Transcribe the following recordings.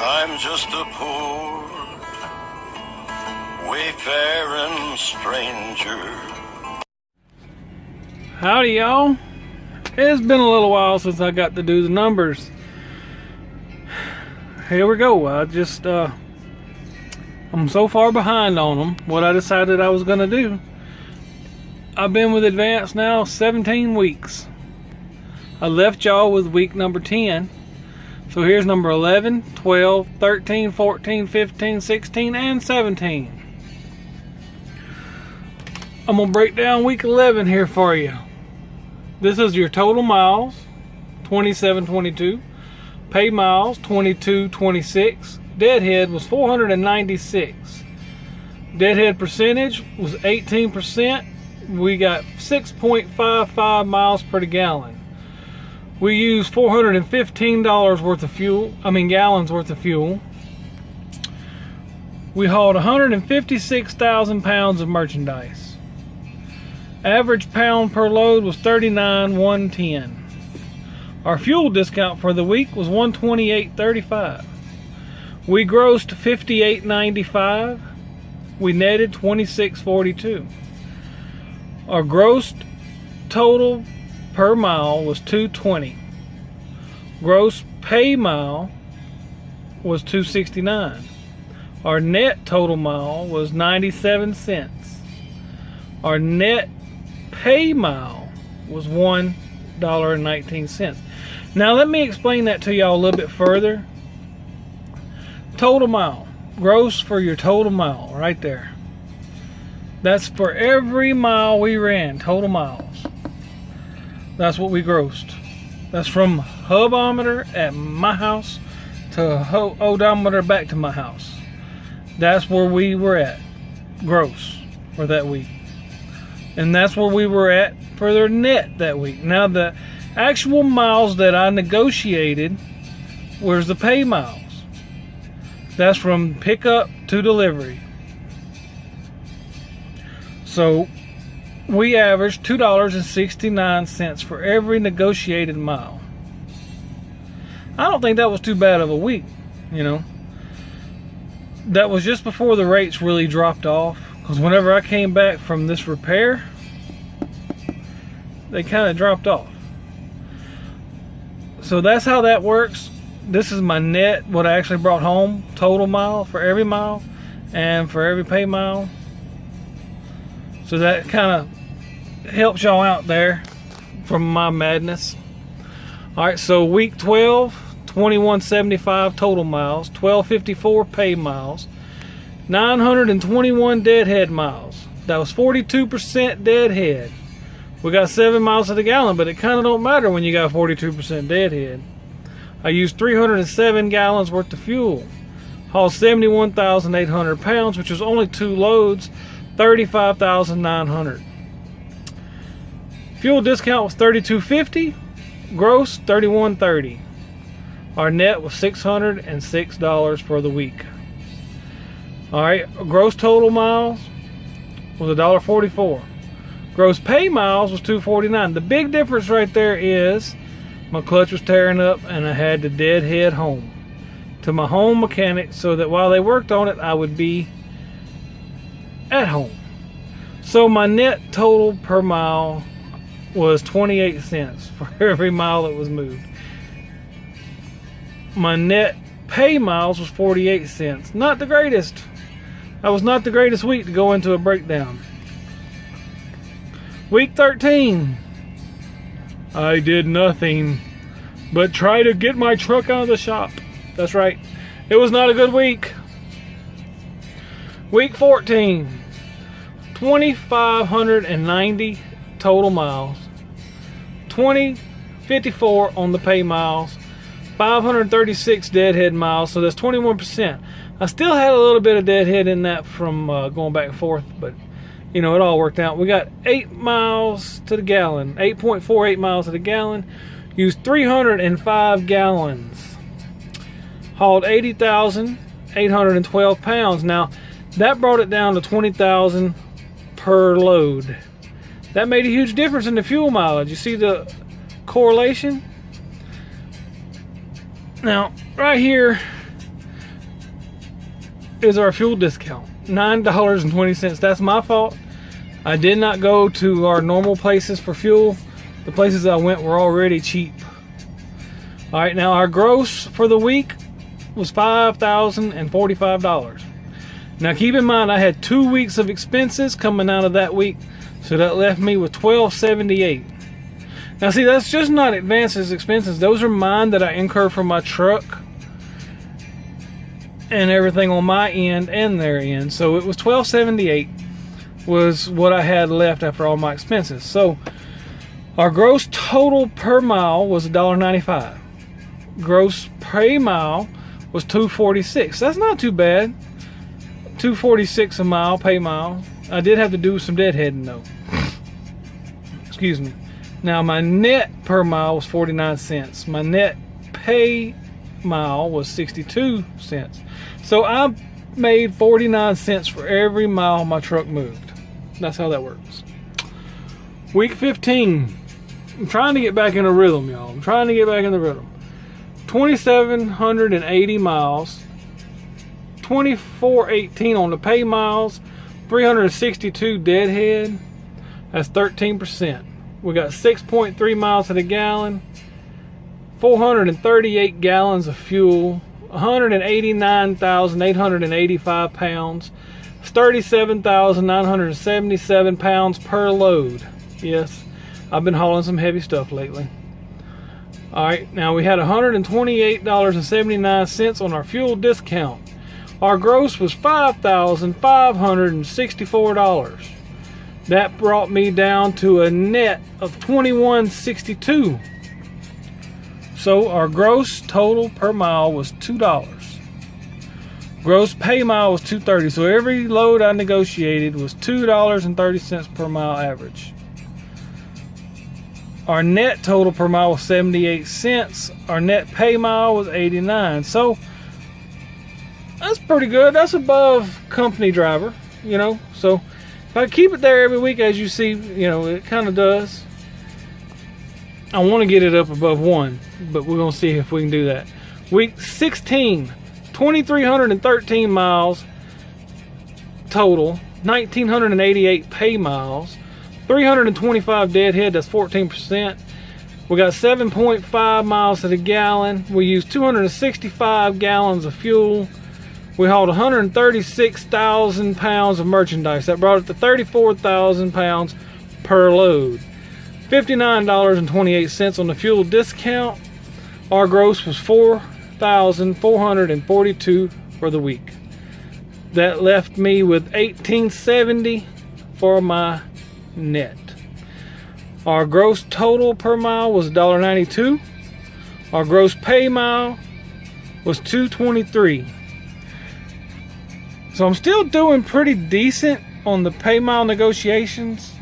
I'm just a poor wayfaring stranger. Howdy, y'all. It's been a little while since I got to do the numbers. Here we go. I'm so far behind on them, what I decided I was gonna do. I've been with Advance now 17 weeks. I left y'all with week number 10. So here's number 11, 12, 13, 14, 15, 16, and 17. I'm gonna break down week 11 here for you. This is your total miles, 2722. Pay miles, 2226. Deadhead was 496. Deadhead percentage was 18%. We got 6.55 miles per gallon. We used $415 worth of gallons worth of fuel. We hauled 156,000 pounds of merchandise. Average pound per load was 39,110. Our fuel discount for the week was $128.35. We grossed $58.95. We netted $26.42. Our gross total per mile was $220. Gross pay mile was $269. Our net total mile was 97 cents. Our net pay mile was $1.19. Now let me explain that to y'all a little bit further. Total mile, gross for your total mile right there. That's for every mile we ran, total miles. That's what we grossed. That's from hubometer at my house to odometer back to my house. That's where we were at, gross, for that week. And that's where we were at for their net that week. Now the actual miles that I negotiated was the pay miles. That's from pickup to delivery. So we averaged $2.69 for every negotiated mile. I don't think that was too bad of a week, you know. That was just before the rates really dropped off, because whenever I came back from this repair, they kind of dropped off. So that's how that works. This is my net, what I actually brought home, total mile for every mile and for every pay mile. So that kind of helps y'all out there from my madness. Alright, so week 12, 2175 total miles, 1254 pay miles, 921 deadhead miles. That was 42% deadhead. We got 7 miles to the gallon, but it kind of don't matter when you got 42% deadhead. I used 307 gallons worth of fuel. Hauled 71,800 pounds, which was only 2 loads, 35,900. Fuel discount was $32.50. Gross $31.30. Our net was $606 for the week. Alright, gross total miles was $1.44. Gross pay miles was $2.49. The big difference right there is my clutch was tearing up and I had to deadhead home to my home mechanic so that while they worked on it, I would be at home. So my net total per mile was 28 cents for every mile that was moved. My net pay miles was 48 cents. Not the greatest. That was not the greatest week to go into a breakdown. Week 13. I did nothing but try to get my truck out of the shop. That's right. It was not a good week. Week 14. 2,590 total miles. 2,054 on the pay miles. 536 deadhead miles. So that's 21%. I still had a little bit of deadhead in that from going back and forth, but you know, it all worked out. We got 8 miles to the gallon, 8.48 miles to the gallon. Used 305 gallons. Hauled 80,812 pounds. Now, that brought it down to 20,000 per load. That made a huge difference in the fuel mileage. You see the correlation? Now, right here, is our fuel discount, $9.20. That's my fault. I did not go to our normal places for fuel. The places I went were already cheap. All right, now our gross for the week was $5,045. Now keep in mind I had 2 weeks of expenses coming out of that week, so that left me with $1,278. Now see, that's just not advances expenses. Those are mine that I incur from my truck and everything on my end and their end. So it was $1,278 was what I had left after all my expenses. So our gross total per mile was $1.95. Gross pay mile was $2.46. That's not too bad. $2.46 a mile, pay mile. I did have to do some deadheading though. Excuse me. Now my net per mile was 49 cents. My net pay mile was 62 cents. So I made 49 cents for every mile my truck moved. That's how that works. Week 15. I'm trying to get back in a rhythm, y'all. I'm trying to get back in the rhythm. 2,780 miles. 2418 on the pay miles. 362 deadhead. That's 13%. We got 6.3 miles to the gallon, 438 gallons of fuel, 189,885 pounds, 37,977 pounds per load. Yes, I've been hauling some heavy stuff lately. All right, now we had $128.79 on our fuel discount. Our gross was $5,564. That brought me down to a net of $21.62. So our gross total per mile was $2. Gross pay mile was $2.30. So every load I negotiated was $2.30 per mile average. Our net total per mile was 78 cents. Our net pay mile was 89. So that's pretty good. That's above company driver, you know. So if I keep it there every week, as you see, you know, it kind of does. I want to get it up above 1, but we're going to see if we can do that. Week 16, 2,313 miles total, 1,988 pay miles, 325 deadhead, that's 14%. We got 7.5 miles to the gallon. We used 265 gallons of fuel. We hauled 136,000 pounds of merchandise. That brought it to 34,000 pounds per load. $59.28 on the fuel discount. Our gross was $4,442 for the week. That left me with $1,870 for my net. Our gross total per mile was $1.92. Our gross pay mile was $2.23. So I'm still doing pretty decent on the pay mile negotiations.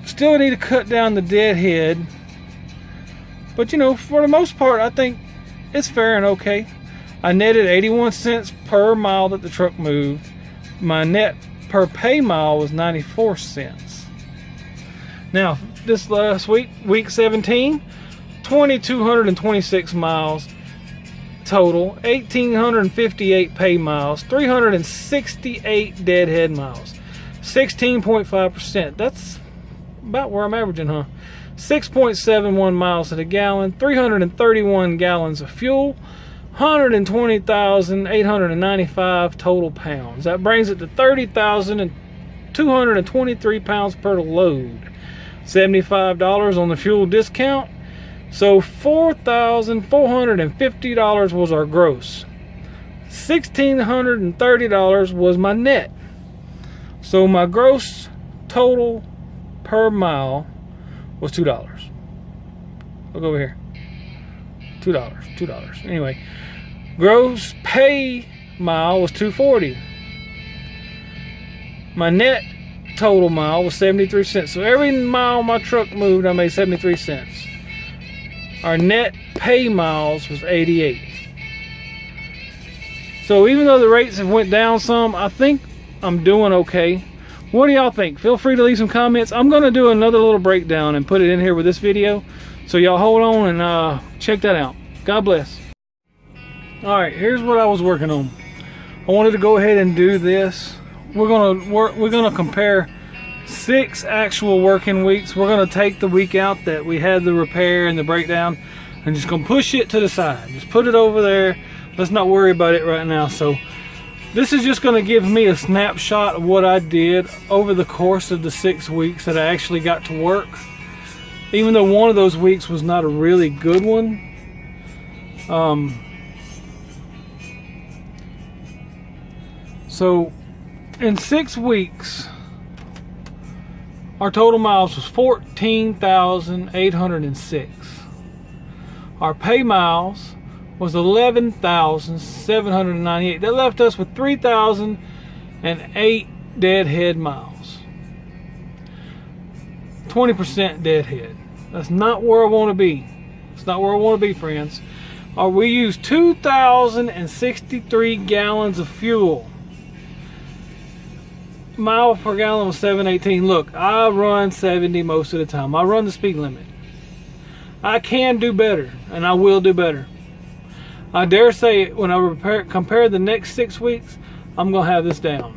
Still need to cut down the deadhead. But you know, for the most part, I think it's fair and okay. I netted 81 cents per mile that the truck moved. My net per pay mile was 94 cents. Now, this last week, week 17, 2,226 miles total, 1,858 pay miles, 368 deadhead miles, 16.5%. That's about where I'm averaging, huh? 6.71 miles to the gallon, 331 gallons of fuel, 120,895 total pounds. That brings it to 30,223 pounds per load. $75 on the fuel discount. So $4,450 was our gross. $1,630 was my net. So my gross total per mile was $2. Look over here. $2. Anyway, gross pay mile was $2.40. My net total mile was 73 cents. So every mile my truck moved, I made 73 cents. Our net pay miles was 88. So even though the rates have went down some, I think I'm doing okay. What do y'all think? Feel free to leave some comments. I'm going to do another little breakdown and put it in here with this video. So y'all hold on and check that out. God bless. Alright, here's what I was working on. I wanted to go ahead and do this. We're gonna compare 6 actual working weeks. We're gonna take the week out that we had the repair and the breakdown and just gonna push it to the side. Just put it over there. Let's not worry about it right now. So this is just gonna give me a snapshot of what I did over the course of the 6 weeks that I actually got to work. Even though one of those weeks was not a really good one. So in 6 weeks, our total miles was 14,806. Our pay miles was 11,798. That left us with 3,008 deadhead miles. 20% deadhead. That's not where I want to be. It's not where I want to be, friends. We used 2,063 gallons of fuel. Miles per gallon was 718. Look, I run 70 most of the time. I run the speed limit. I can do better, and I will do better. I dare say when I compare the next 6 weeks, I'm going to have this down.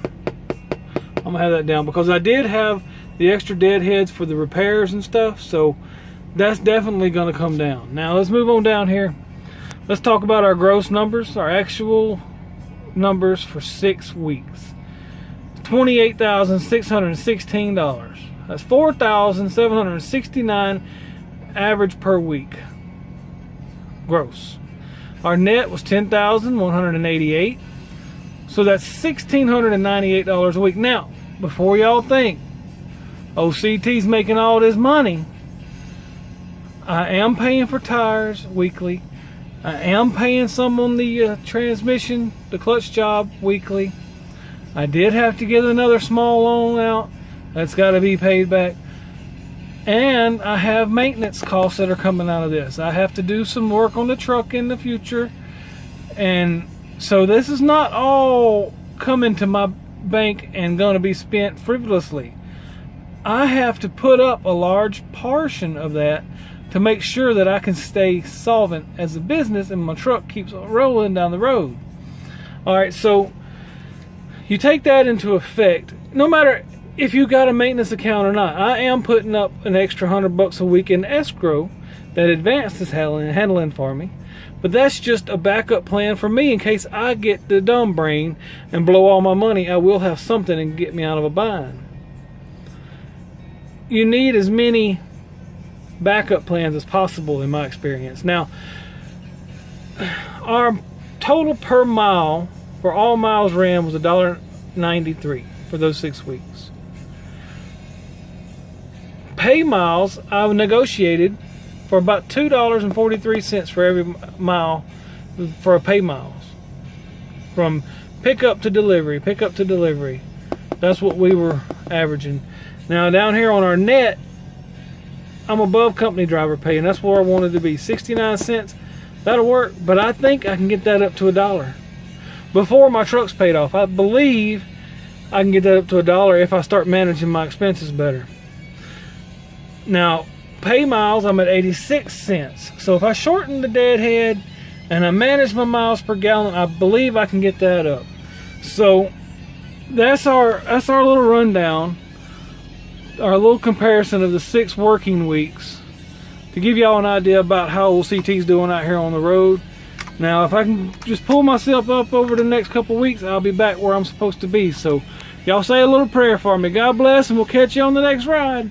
I'm going to have that down because I did have the extra deadheads for the repairs and stuff, so that's definitely going to come down. Now let's move on down here. Let's talk about our gross numbers, our actual numbers for 6 weeks. $28,616. That's $4,769 average per week. Gross. Our net was $10,188. So that's $1,698 a week. Now, before y'all think OCT's making all this money, I am paying for tires weekly. I am paying some on the transmission, the clutch job weekly. I did have to get another small loan out. That's got to be paid back. And I have maintenance costs that are coming out of this. I have to do some work on the truck in the future. And so this is not all coming to my bank and going to be spent frivolously. I have to put up a large portion of that to make sure that I can stay solvent as a business and my truck keeps rolling down the road. Alright, so you take that into effect, no matter if you got a maintenance account or not. I am putting up an extra $100 a week in escrow that Advanced is handling for me. But that's just a backup plan for me in case I get the dumb brain and blow all my money. I will have something and get me out of a bind. You need as many backup plans as possible in my experience. Now, our total per mile for all miles ran was $1.93 for those 6 weeks. Pay miles, I negotiated for about $2.43 for every mile for a pay miles. From pickup to delivery, pickup to delivery. That's what we were averaging. Now down here on our net, I'm above company driver pay, and that's where I wanted to be. 69 cents, that'll work, but I think I can get that up to $1. Before my truck's paid off, I believe I can get that up to $1 if I start managing my expenses better. Now, pay miles, I'm at 86 cents. So if I shorten the deadhead and I manage my miles per gallon, I believe I can get that up. So that's our little rundown, our little comparison of the 6 working weeks to give y'all an idea about how OCT's doing out here on the road. Now, if I can just pull myself up over the next couple weeks, I'll be back where I'm supposed to be. So, y'all say a little prayer for me. God bless, and we'll catch you on the next ride.